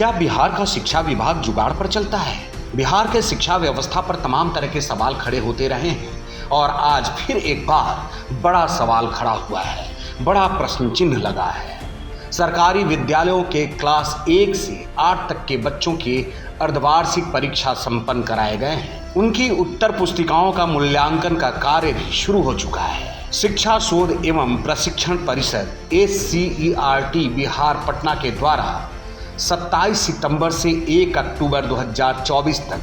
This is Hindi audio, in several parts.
क्या बिहार का शिक्षा विभाग जुगाड़ पर चलता है? बिहार के शिक्षा व्यवस्था पर तमाम तरह के सवाल खड़े होते रहे हैं और आज फिर एक बार बड़ा सवाल खड़ा हुआ है, बड़ा प्रश्न चिन्ह लगा है। सरकारी विद्यालयों के क्लास 1 से 8 तक के बच्चों के अर्धवार्षिक परीक्षा संपन्न कराए गए हैं। उनकी उत्तर पुस्तिकाओं का मूल्यांकन का कार्य भी शुरू हो चुका है। शिक्षा शोध एवं प्रशिक्षण परिषद SCERT बिहार पटना के द्वारा 27 सितंबर से 1 अक्टूबर 2024 तक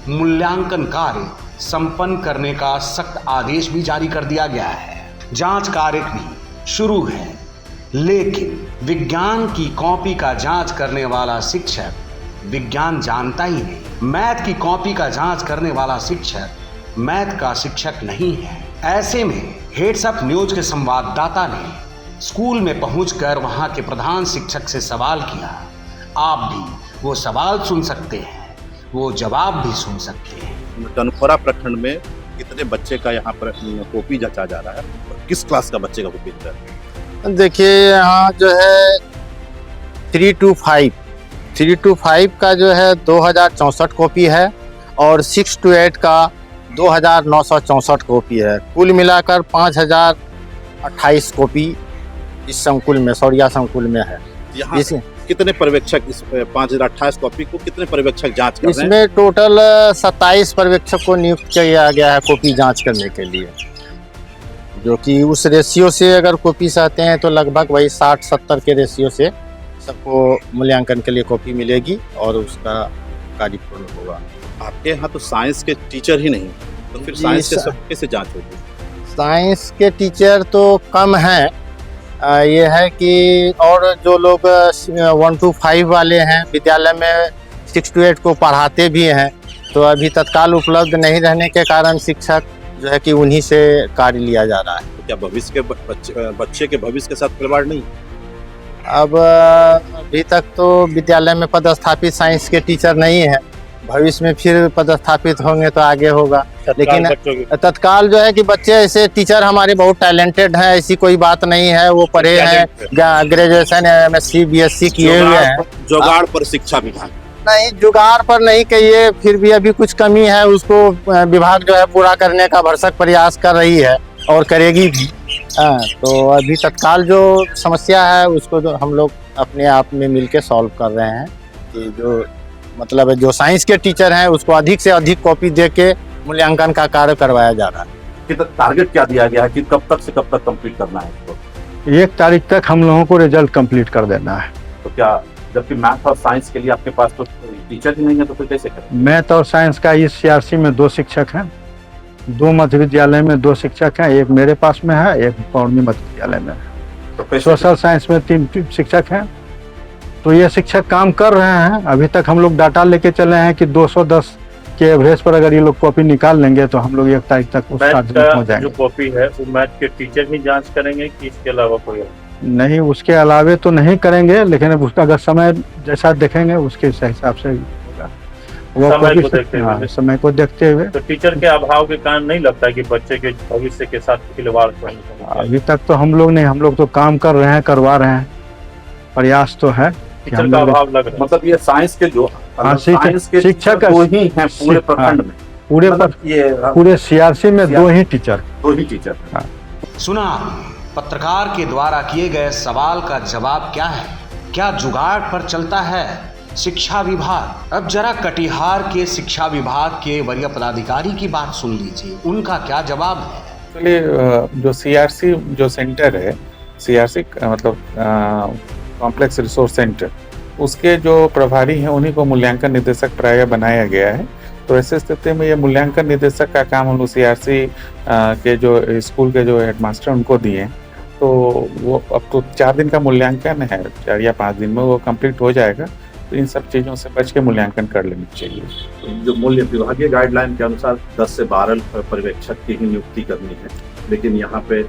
मूल्यांकन कार्य संपन्न करने का सख्त आदेश भी जारी कर दिया गया है। जांच कार्य भी शुरू है, लेकिन विज्ञान की कॉपी का जांच करने वाला शिक्षक विज्ञान जानता ही नहीं, मैथ की कॉपी का जांच करने वाला शिक्षक मैथ का शिक्षक नहीं है। ऐसे में हेड्सअप न्यूज के संवाददाता ने स्कूल में पहुंचकर वहां के प्रधान शिक्षक से सवाल किया। आप भी वो सवाल सुन सकते हैं, वो जवाब भी सुन सकते हैं। टनखोरा प्रखंड में कितने बच्चे का यहाँ पर कॉपी जांचा जा रहा है, किस क्लास का बच्चे का कॉपी जा रहा है? देखिए यहाँ जो है 3 to 5 का जो है 2064 कॉपी है और 6 to 8 का 2964 कॉपी है। कुल मिलाकर 5028 कॉपी इस संकुल में, सौरिया संकुल में है। यहाँ कितने पर्यवेक्षक इस 5028 कॉपी को कितने पर्यवेक्षक जांच कर रहे हैं? इसमें टोटल 27 पर्यवेक्षक को नियुक्त किया गया है कॉपी जांच करने के लिए, जो कि उस रेशियो से अगर कॉपी चाहते हैं तो लगभग वही 60-70 के रेशियो से सबको मूल्यांकन के लिए कॉपी मिलेगी और उसका कार्य पूर्ण होगा। आपके यहाँ तो साइंस के टीचर ही नहीं, तो फिर साइंस के सब कैसे जांच होगी? साइंस के टीचर तो कम हैं। ये है कि और जो लोग 1 to 5 वाले हैं विद्यालय में 6 to 8 को पढ़ाते भी हैं, तो अभी तत्काल उपलब्ध नहीं रहने के कारण शिक्षक जो है कि उन्हीं से कार्य लिया जा रहा है। तो क्या भविष्य के बच्चे के भविष्य के साथ खिलवाड़ नहीं? अब अभी तक तो विद्यालय में पदस्थापित साइंस के टीचर नहीं है, भविष्य में फिर पदस्थापित होंगे तो आगे होगा। लेकिन तत्काल जो है कि बच्चे ऐसे टीचर हमारे बहुत टैलेंटेड हैं, ऐसी कोई बात नहीं है। वो पढ़े हैं, ग्रेजुएशन MSc BSc किए हुए हैं। जुगाड़ पर शिक्षा विभाग नहीं, जुगाड़ पर नहीं कहिए, फिर भी अभी कुछ कमी है, उसको विभाग जो है पूरा करने का भरसक प्रयास कर रही है और करेगी भी। तो अभी तत्काल जो समस्या है उसको जो हम लोग अपने आप में मिलके सॉल्व कर रहे हैं कि जो मतलब जो साइंस के टीचर हैं उसको अधिक से अधिक कॉपी दे के मूल्यांकन का कार्य करवाया जा रहा है। टारगेट क्या दिया गया है कि कब तक से कब तक कंप्लीट करना है इसको? 1 तारीख तक हम लोगों को रिजल्ट कंप्लीट कर देना है। तो क्या जबकि मैथ और साइंस के लिए आपके पास तो टीचर ही नहीं है, तो फिर कैसे करें? मैथ और साइंस का इस CRC में 2 शिक्षक हैं, 2 मध्य विद्यालय में 2 शिक्षक हैं, एक मेरे पास में है, एक पौर्णी मध्य विद्यालय में है। तो सोशल साइंस में 3 शिक्षक हैं। तो ये शिक्षक काम कर रहे हैं। अभी तक हम लोग डाटा लेके चले हैं कि 210 के एवरेज पर अगर ये लोग कॉपी निकाल लेंगे तो हम लोग 1 तारीख तक उस टारगेट में पहुंच जाएंगे। जो कॉपी है वो मैथ के टीचर ही जांच करेंगे कि इसके अलावा कोई? नहीं, उसके अलावे तो नहीं करेंगे, लेकिन उसका अगर समय जैसा देखेंगे उसके हिसाब से होगा। वो समय को देखते हुए तो टीचर के अभाव के कारण नहीं लगता कि बच्चे के भविष्य के साथ खिलवाड़? अभी तक तो हम लोग तो काम कर रहे हैं, करवा रहे हैं, प्रयास तो है। टीचर का अभाव लग रहा है। मतलब ये साइंस के जो शिक्षक ही हैं पूरे प्रखंड में, पूरे CRC में 2 ही टीचर। सुना, पत्रकार के द्वारा किए गए सवाल का जवाब क्या है? क्या जुगाड़ पर चलता है शिक्षा विभाग? अब जरा कटिहार के शिक्षा विभाग के वरीय पदाधिकारी की बात सुन लीजिए, उनका क्या जवाब है। चलिए, जो CRC जो सेंटर है, CRC मतलब कॉम्प्लेक्स रिसोर्स सेंटर, उसके जो प्रभारी हैं उन्हीं को मूल्यांकन निदेशक प्रायः बनाया गया है। तो ऐसे स्थिति में ये मूल्यांकन निदेशक का काम हम लोग CRC के जो स्कूल के जो हेडमास्टर उनको दिए, तो वो अब तो 4 दिन का मूल्यांकन है, 4 या 5 दिन में वो कंप्लीट हो जाएगा। तो इन सब चीज़ों से बच के मूल्यांकन कर लेना चाहिए। तो जो मूल्य विभागीय गाइडलाइन के अनुसार 10 से 12 पर्यवेक्षक की ही नियुक्ति करनी है, लेकिन यहाँ पे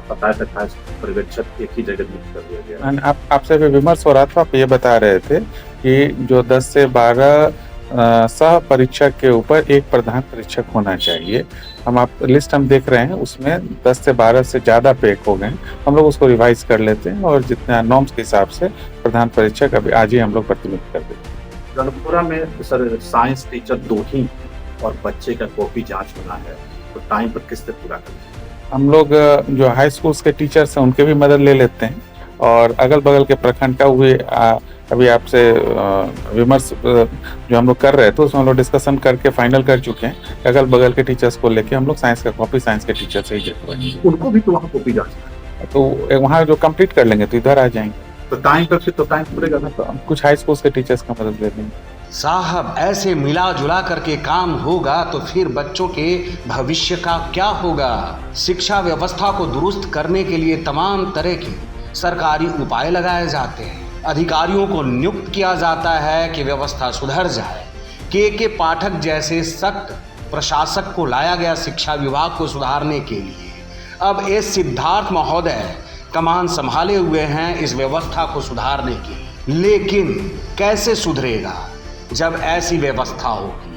27-28 पर्यवेक्षक एक ही जगह नियुक्त कर दिया गया। आपसे विमर्श हो रहा था, आप ये बता रहे थे कि जो 10 से 12 सह परीक्षक के ऊपर एक प्रधान परीक्षक होना चाहिए। आप लिस्ट हम देख रहे हैं, उसमें 10 से 12 से ज़्यादा पैक हो गए। हम लोग उसको रिवाइज कर लेते हैं और जितना नॉर्म्स के हिसाब से प्रधान परीक्षक अभी आज ही हम लोग प्रतिनिधित्व कर देते हैं। रणपुरा में सर साइंस टीचर 2 ही और बच्चे का कॉपी जांच होना है, तो टाइम पर किससे पूरा करें? हम लोग जो हाई स्कूल्स के टीचर्स हैं उनके भी मदद ले लेते हैं, और अगल बगल के प्रखंड का हुए अभी आपसे विमर्श जो हम लोग कर रहे थे उसमें हम लोग डिस्कशन करके फाइनल कर चुके हैं। अगल बगल के टीचर्स को लेके हम लोग साइंस का कॉपी साइंस के टीचर से ही देखवाएंगे। उनको भी तो वहाँ कॉपी जांचना है, तो वहाँ जो कंप्लीट कर लेंगे तो इधर आ जाएंगे। तो टाइम पर फिर तो टाइम पूरे करना। तो हम कुछ हाई स्कूल्स के टीचर्स का मदद ले लेंगे। साहब ऐसे मिला जुला करके काम होगा तो फिर बच्चों के भविष्य का क्या होगा। शिक्षा व्यवस्था को दुरुस्त करने के लिए तमाम तरह के सरकारी उपाय लगाए जाते हैं, अधिकारियों को नियुक्त किया जाता है कि व्यवस्था सुधर जाए। के पाठक जैसे सख्त प्रशासक को लाया गया शिक्षा विभाग को सुधारने के लिए। अब एस सिद्धार्थ महोदय कमान संभाले हुए हैं इस व्यवस्था को सुधारने की, लेकिन कैसे सुधरेगा जब ऐसी व्यवस्था होगी।